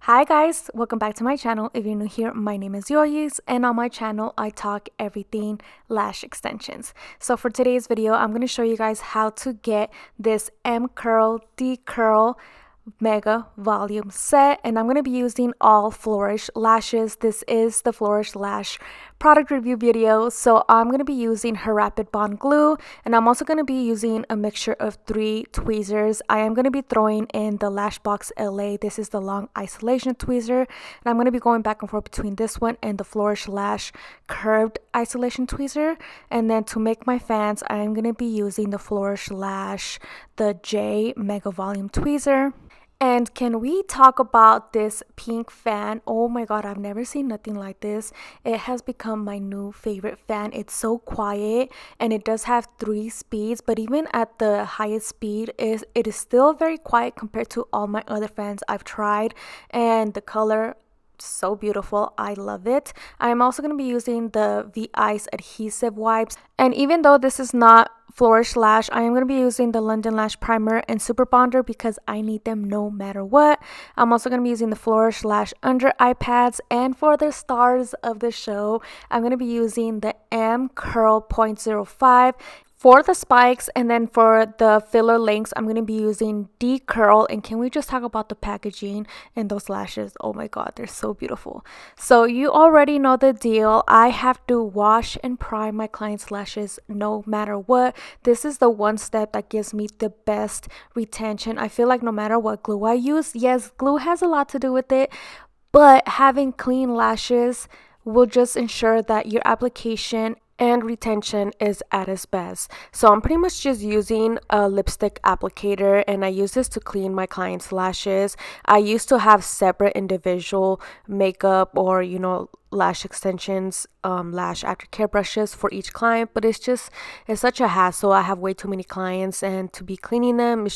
Hi guys, welcome back to my channel. If you're new here, my name is Yoyis, and on my channel I talk everything lash extensions. So for today's video, I'm going to show you guys how to get this M curl D curl mega volume set, and I'm going to be using all Flourish lashes. This is the Flourish lash product review video, so I'm going to be using her rapid bond glue, and I'm also going to be using a mixture of 3 tweezers. I am going to be throwing in the Lashbox LA. This is the long isolation tweezer, and I'm going to be going back and forth between this one and the Flourish lash curved isolation tweezer. And then to make my fans, I am going to be using the Flourish lash the J mega volume tweezer. And can we talk about this pink fan? Oh my god, I've never seen nothing like this. It has become my new favorite fan. It's so quiet, and it does have 3 speeds, but even at the highest speed, it is still very quiet compared to all my other fans I've tried. And the color, so beautiful. I love it. I'm also going to be using the V-Ice adhesive wipes, and even though this is not Flourish Lash, I am going to be using the London Lash Primer and Super Bonder because I need them no matter what. I'm also going to be using the Flourish Lash under eye pads, and for the stars of the show, I'm going to be using the M Curl 0.05 for the spikes, and then for the filler lengths, I'm going to be using D Curl. And can we just talk about the packaging and those lashes? Oh my god, they're so beautiful. So you already know the deal. I have to wash and prime my clients' lashes no matter what. This is the one step that gives me the best retention. I feel like no matter what glue I use, yes, glue has a lot to do with it, but having clean lashes will just ensure that your application and retention is at its best. So I'm pretty much just using a lipstick applicator, and I use this to clean my clients' lashes. I used to have separate individual makeup or lash extensions, lash aftercare brushes for each client, but it's such a hassle. I have way too many clients, and to be cleaning them,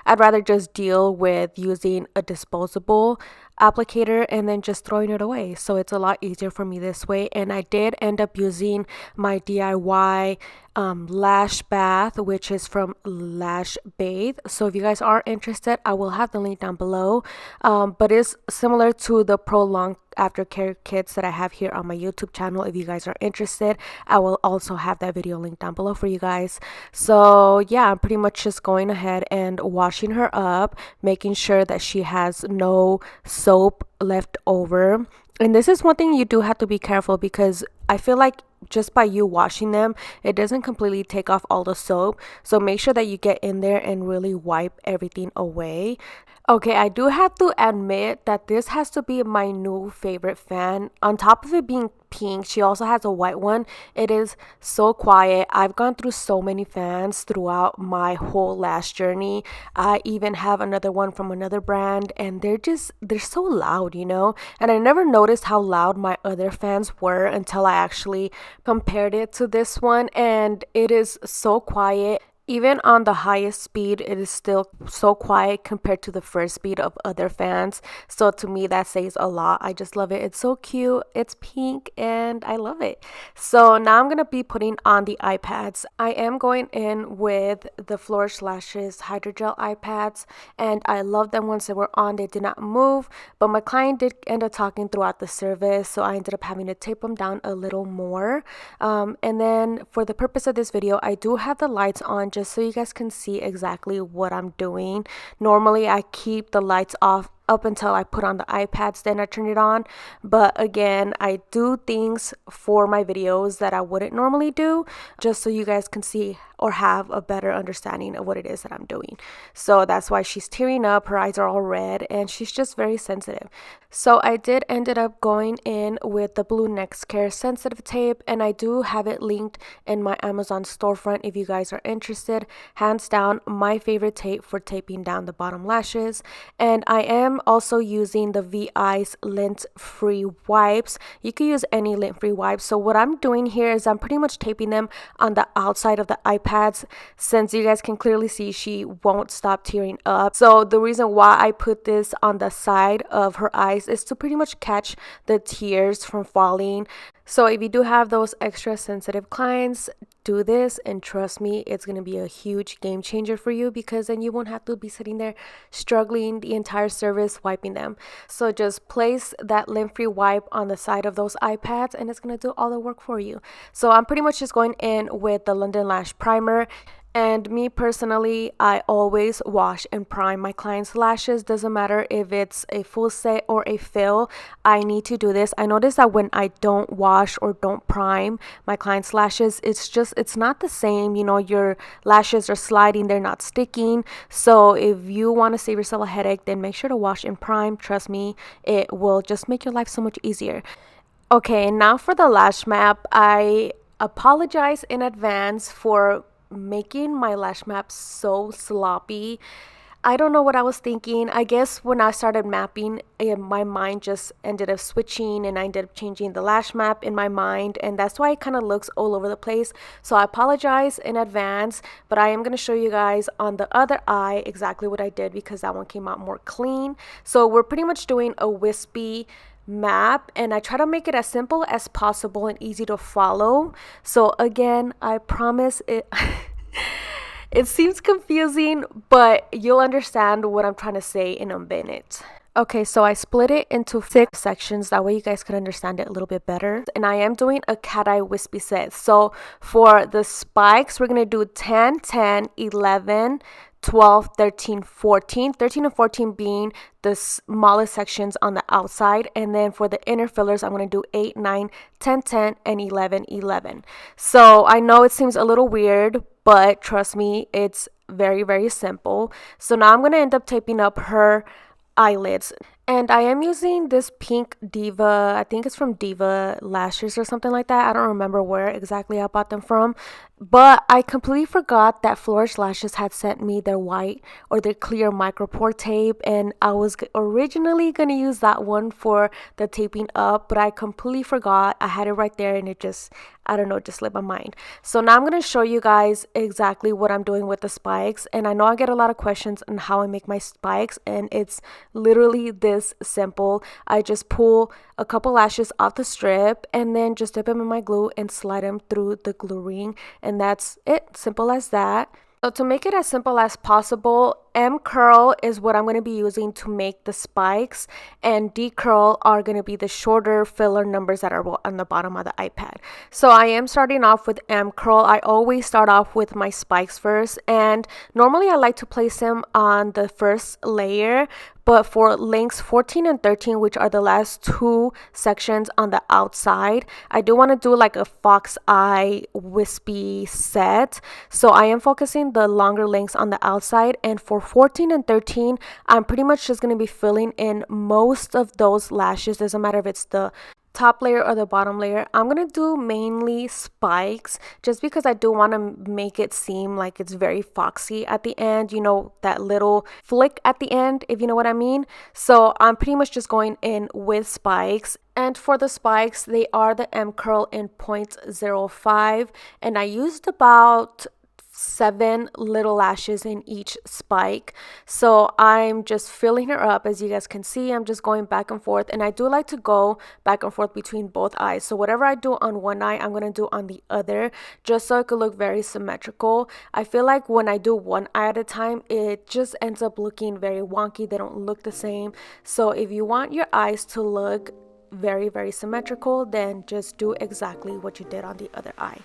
I'd rather just deal with using a disposable applicator and then just throwing it away. So it's a lot easier for me this way. And I did end up using my DIY lash bath, which is from Lash Bathe. So if you guys are interested, I will have the link down below, but it's similar to the prolonged aftercare kits that I have here on my YouTube channel. If you guys are interested, I will also have that video link down below for you guys. So yeah, I'm pretty much just going ahead and washing her up, making sure that she has no soap left over. And this is one thing you do have to be careful, because I feel like just by you washing them, it doesn't completely take off all the soap. So make sure that you get in there and really wipe everything away. Okay, I do have to admit that this has to be my new favorite fan. On top of it being pink, she also has a white one. It is so quiet. I've gone through so many fans throughout my whole lash journey. I even have another one from another brand, and they're so loud, and I never noticed how loud my other fans were until I actually compared it to this one, and it is so quiet. Even on the highest speed, it is still so quiet compared to the first speed of other fans. So to me, that says a lot. I just love it. It's so cute. It's pink, and I love it. So now I'm going to be putting on the eye pads. I am going in with the Flourish Lashes Hydrogel eye pads, and I love them once they were on. They did not move, but my client did end up talking throughout the service, so I ended up having to tape them down a little more. And then for the purpose of this video, I do have the lights on just so you guys can see exactly what I'm doing. Normally I keep the lights off up until I put on the iPads, then I turn it on. But again, I do things for my videos that I wouldn't normally do, just so you guys can see or have a better understanding of what it is that I'm doing. So that's why she's tearing up, her eyes are all red, and she's just very sensitive. So I did ended up going in with the Blue Next Care sensitive tape, and I do have it linked in my Amazon storefront if you guys are interested. Hands down, my favorite tape for taping down the bottom lashes. And I am also using the V-Ice lint-free wipes. You could use any lint-free wipes. So what I'm doing here is I'm pretty much taping them on the outside of the eye pads, since you guys can clearly see she won't stop tearing up. So the reason why I put this on the side of her eyes is to pretty much catch the tears from falling. So if you do have those extra sensitive clients, do this, and trust me, it's going to be a huge game changer for you, because then you won't have to be sitting there struggling the entire service wiping them. So just place that lint-free wipe on the side of those eye pads, and it's going to do all the work for you. So I'm pretty much just going in with the London Lash Primer. And me personally, I always wash and prime my clients' lashes. Doesn't matter if it's a full set or a fill, I need to do this. I notice that when I don't wash or don't prime my clients' lashes, it's not the same. You know, your lashes are sliding, they're not sticking. So if you want to save yourself a headache, then make sure to wash and prime. Trust me, it will just make your life so much easier. Okay, and now for the lash map. I apologize in advance for making my lash map so sloppy. I don't know what I was thinking. I guess when I started mapping, my mind just ended up switching, and I ended up changing the lash map in my mind, and that's why it kind of looks all over the place. So I apologize in advance, but I am going to show you guys on the other eye exactly what I did, because that one came out more clean. So we're pretty much doing a wispy map, and I try to make it as simple as possible and easy to follow. So again, I promise it it seems confusing, but you'll understand what I'm trying to say in a minute. Okay, so I split it into 6 sections. That way you guys can understand it a little bit better. And I am doing a cat eye wispy set. So for the spikes, we're going to do 10, 10, 11, 12, 13, 14. 13 and 14 being the smallest sections on the outside. And then for the inner fillers, I'm going to do 8, 9, 10, 10, and 11, 11. So I know it seems a little weird, but trust me, it's very, very simple. So now I'm going to end up taping up her eyelids. And I am using this pink Diva, I think it's from Diva Lashes or something like that. I don't remember where exactly I bought them from. But I completely forgot that Flourish Lashes had sent me their white or their clear micropore tape. And I was originally going to use that one for the taping up, but I completely forgot. I had it right there, and it just, I don't know, it just slipped my mind. So now I'm going to show you guys exactly what I'm doing with the spikes. And I know I get a lot of questions on how I make my spikes, and it's literally this simple. I just pull a couple lashes off the strip and then just dip them in my glue and slide them through the glue ring, and that's it. Simple as that. So to make it as simple as possible, M curl is what I'm going to be using to make the spikes, and D curl are going to be the shorter filler numbers that are on the bottom of the iPad. So I am starting off with M curl. I always start off with my spikes first, and normally I like to place them on the first layer. But for links 14 and 13, which are the last 2 sections on the outside, I do want to do like a fox eye wispy set. So I am focusing the longer links on the outside. And for 14 and 13, I'm pretty much just going to be filling in most of those lashes. Doesn't matter if it's the top layer or the bottom layer. I'm gonna do mainly spikes, just because I do want to make it seem like it's very foxy at the end, you know, that little flick at the end, if you know what I mean. So I'm pretty much just going in with spikes. And for the spikes, they are the M curl in 0.05, and I used about 7 little lashes in each spike. So I'm just filling her up. As you guys can see, I'm just going back and forth, and I do like to go back and forth between both eyes. So whatever I do on one eye, I'm going to do on the other, just so it could look very symmetrical. I feel like when I do one eye at a time, it just ends up looking very wonky. They don't look the same. So if you want your eyes to look very, very symmetrical, then just do exactly what you did on the other eye.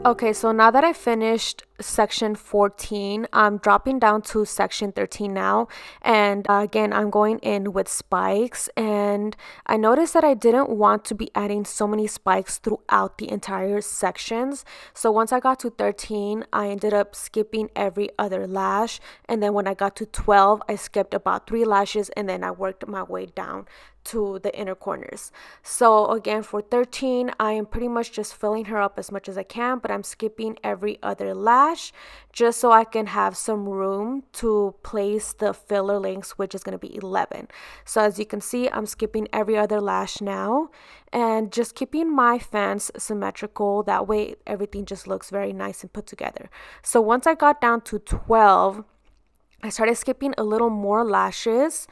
Okay, so now that I finished section 14. I'm dropping down to section 13 now, and again I'm going in with spikes, and I noticed that I didn't want to be adding so many spikes throughout the entire sections. So once I got to 13, I ended up skipping every other lash, and then when I got to 12, I skipped about 3 lashes, and then I worked my way down to the inner corners. So again, for 13, I am pretty much just filling her up as much as I can, but I'm skipping every other lash just so I can have some room to place the filler lengths, which is going to be 11. So as you can see, I'm skipping every other lash now and just keeping my fans symmetrical. That way everything just looks very nice and put together. So once I got down to 12, I started skipping a little more lashes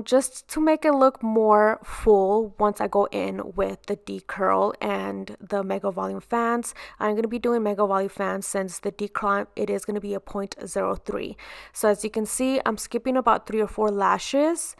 just to make it look more full once I go in with the decurl and the mega volume fans. I'm going to be doing mega volume fans since the decurl, it is going to be a 0.03. So as you can see, I'm skipping about 3 or 4 lashes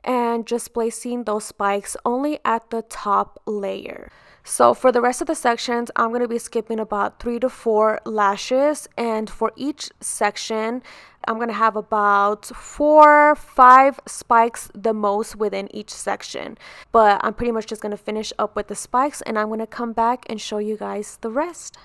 and just placing those spikes only at the top layer. So for the rest of the sections, I'm going to be skipping about 3 to 4 lashes, and for each section, I'm going to have about 4-5 spikes the most within each section. But I'm pretty much just going to finish up with the spikes, and I'm going to come back and show you guys the rest.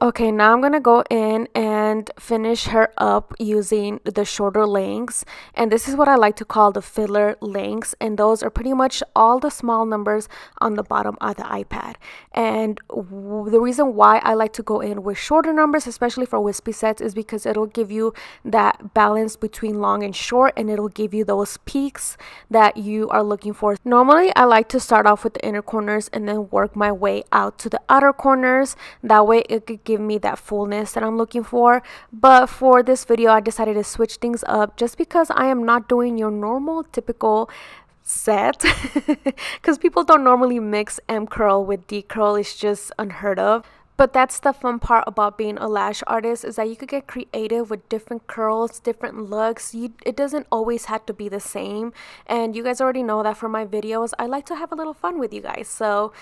Okay, now I'm going to go in and finish her up using the shorter lengths, and this is what I like to call the filler lengths, and those are pretty much all the small numbers on the bottom of the iPad. And the reason why I like to go in with shorter numbers, especially for wispy sets, is because it'll give you that balance between long and short, and it'll give you those peaks that you are looking for. Normally, I like to start off with the inner corners and then work my way out to the outer corners. That way it could give me that fullness that I'm looking for. But for this video, I decided to switch things up just because I am not doing your normal typical set because people don't normally mix M curl with D curl. It's just unheard of. But that's the fun part about being a lash artist, is that you could get creative with different curls, different looks. It doesn't always have to be the same. And you guys already know that for my videos, I like to have a little fun with you guys. So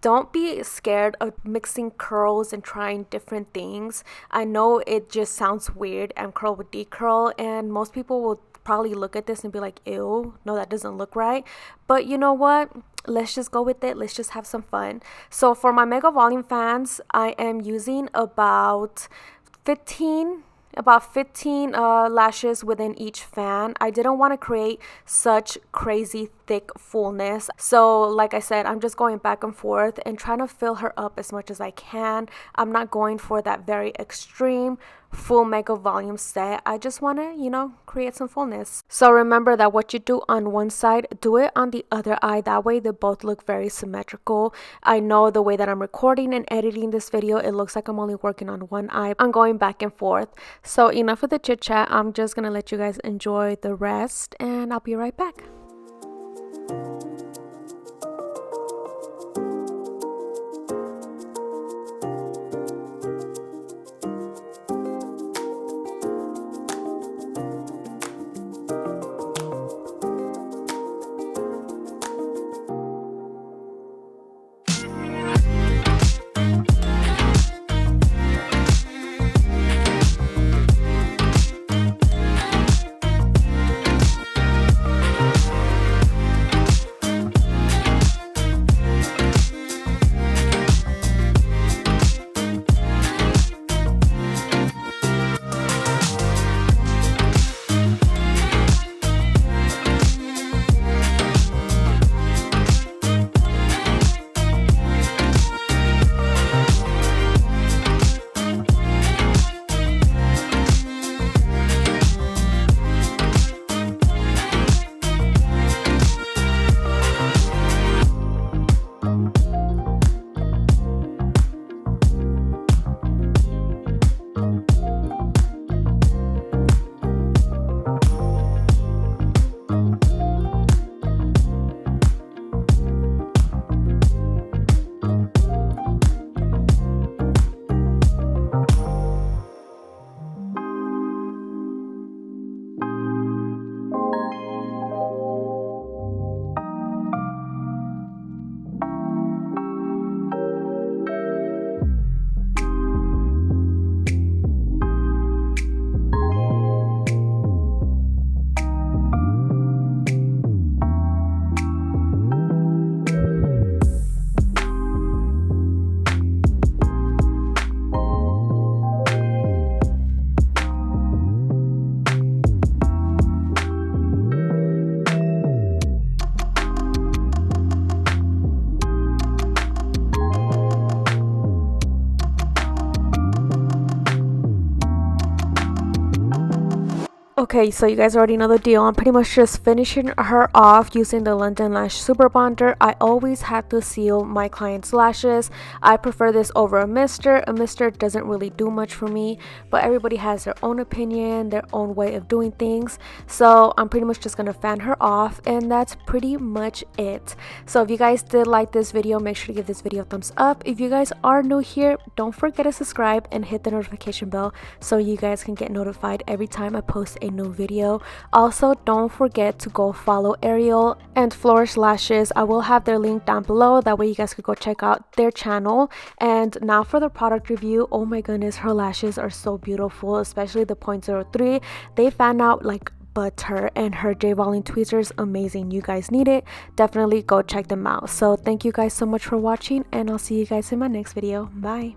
don't be scared of mixing curls and trying different things. I know it just sounds weird, M curl with D curl, and most people will probably look at this and be like, ew, no, that doesn't look right. But you know what? Let's just go with it. Let's just have some fun. So for my mega volume fans, I am using about 15 lashes within each fan. I didn't want to create such crazy thick fullness, so like I said, I'm just going back and forth and trying to fill her up as much as I can. I'm not going for that very extreme full mega volume set. I just want to, create some fullness. So remember that what you do on one side, do it on the other eye. That way they both look very symmetrical. I know the way that I'm recording and editing this video, it looks like I'm only working on one eye. I'm going back and forth. So enough of the chit chat. I'm just gonna let you guys enjoy the rest, and I'll be right back. Okay, so you guys already know the deal. I'm pretty much just finishing her off using the London Lash Super Bonder. I always have to seal my clients' lashes. I prefer this over a mister. A mister doesn't really do much for me, but everybody has their own opinion, their own way of doing things. So I'm pretty much just gonna fan her off, and that's pretty much it. So if you guys did like this video, make sure to give this video a thumbs up. If you guys are new here, don't forget to subscribe and hit the notification bell so you guys can get notified every time I post a new video. Also, don't forget to go follow Ariel and Flourish Lashes. I will have their link down below, that way you guys could go check out their channel. And now for the product review. Oh my goodness, her lashes are so beautiful, especially the 0.03. They fan out like butter, and her J Volume tweezers, amazing. You guys need it, definitely go check them out. So thank you guys so much for watching, and I'll see you guys in my next video. Bye.